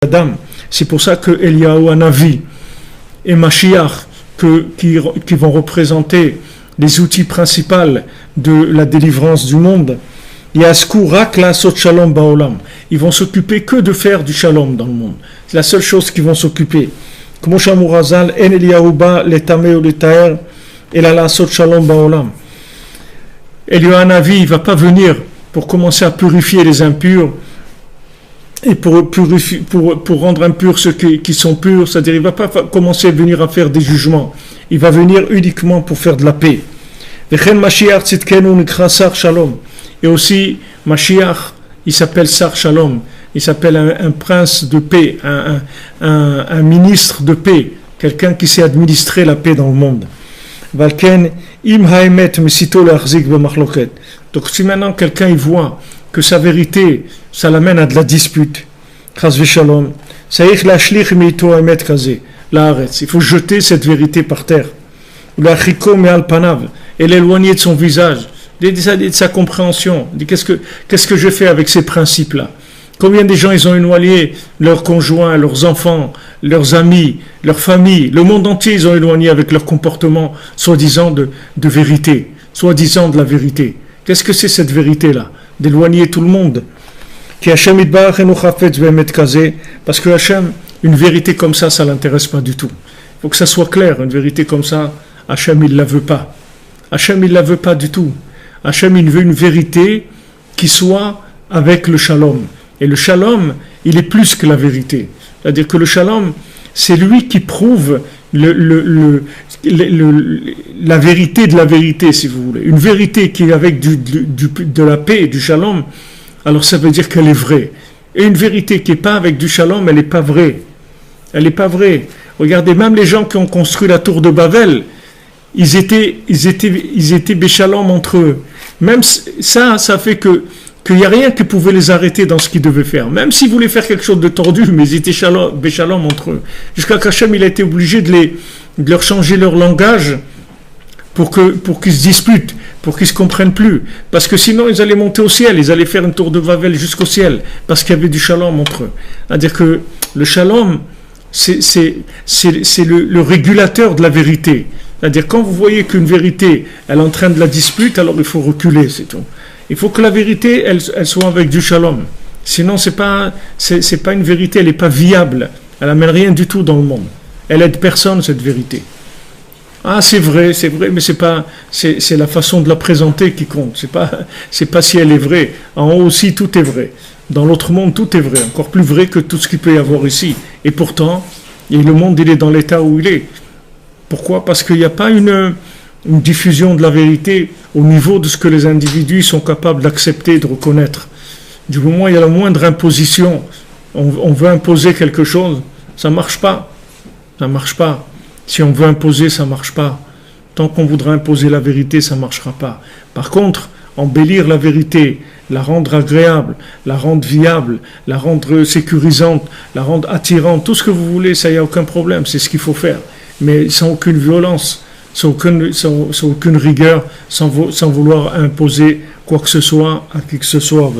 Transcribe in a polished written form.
Adam. C'est pour ça que Eliyahu Hanavi et Mashiach qui vont représenter les outils principaux de la délivrance du monde, Yasku rak la sot shalom baolam. Ils vont s'occuper que de faire du shalom dans le monde. C'est la seule chose qu'ils vont s'occuper. Comme Shamurazal, en Eliyahu ba letame ou letaer, et la sot shalom baolam. Eliyahu Hanavi, il ne va pas venir pour commencer à purifier les impurs et pour rendre impurs ceux qui sont purs, c'est-à-dire il ne va pas commencer à venir à faire des jugements. Il va venir uniquement pour faire de la paix. Et aussi, Mashiach, il s'appelle Sar Shalom, il s'appelle un prince de paix, un ministre de paix, quelqu'un qui sait administrer la paix dans le monde. Donc si maintenant quelqu'un il voit que sa vérité, ça l'amène à de la dispute, il faut jeter cette vérité par terre, et l'éloigner de son visage, de sa compréhension. Qu'est-ce que je fais avec ces principes-là? Combien de gens ils ont éloigné leurs conjoints, leurs enfants, leurs amis, leurs familles, le monde entier ils ont éloigné avec leur comportement soi-disant de vérité, soi-disant de la vérité. Qu'est-ce que c'est cette vérité-là? D'éloigner tout le monde. Parce que Hachem, une vérité comme ça ne l'intéresse pas du tout. Il faut que ça soit clair, une vérité comme ça, Hachem il ne la veut pas. Hachem il ne la veut pas du tout. Hachem il veut une vérité qui soit avec le shalom. Et le shalom, il est plus que la vérité. C'est-à-dire que le shalom, c'est lui qui prouve la vérité de la vérité, si vous voulez. Une vérité qui est avec de la paix et du shalom, alors ça veut dire qu'elle est vraie. Et une vérité qui n'est pas avec du shalom, elle n'est pas vraie. Elle n'est pas vraie. Regardez, même les gens qui ont construit la tour de Babel, ils étaient béchalom entre eux. Même ça fait qu'il n'y a rien qui pouvait les arrêter dans ce qu'ils devaient faire. Même s'ils voulaient faire quelque chose de tordu, mais ils étaient béchalom entre eux. Jusqu'à qu'Hachem, il a été obligé de leur changer leur langage pour qu'ils se disputent, pour qu'ils ne se comprennent plus. Parce que sinon, ils allaient monter au ciel, ils allaient faire une tour de Babel jusqu'au ciel, parce qu'il y avait du shalom entre eux. C'est-à-dire que le shalom, c'est le régulateur de la vérité. C'est-à-dire quand vous voyez qu'une vérité, elle entraîne de la dispute, alors il faut reculer, c'est tout. Il faut que la vérité, elle soit avec du shalom. Sinon, c'est pas une vérité, elle n'est pas viable. Elle n'amène rien du tout dans le monde. Elle aide personne, cette vérité. Ah, c'est vrai, mais c'est la façon de la présenter qui compte. C'est pas si elle est vraie. En haut aussi, tout est vrai. Dans l'autre monde, tout est vrai. Encore plus vrai que tout ce qu'il peut y avoir ici. Et pourtant, le monde, il est dans l'état où il est. Pourquoi? Parce qu'il n'y a pas une diffusion de la vérité au niveau de ce que les individus sont capables d'accepter, de reconnaître. Du moment où il y a la moindre imposition, on veut imposer quelque chose, ça ne marche pas. Ça ne marche pas. Si on veut imposer, ça ne marche pas. Tant qu'on voudra imposer la vérité, ça ne marchera pas. Par contre, embellir la vérité, la rendre agréable, la rendre viable, la rendre sécurisante, la rendre attirante, tout ce que vous voulez, ça, il n'y a aucun problème, c'est ce qu'il faut faire. Mais sans aucune violence, sans aucune rigueur, sans vouloir imposer quoi que ce soit à qui que ce soit.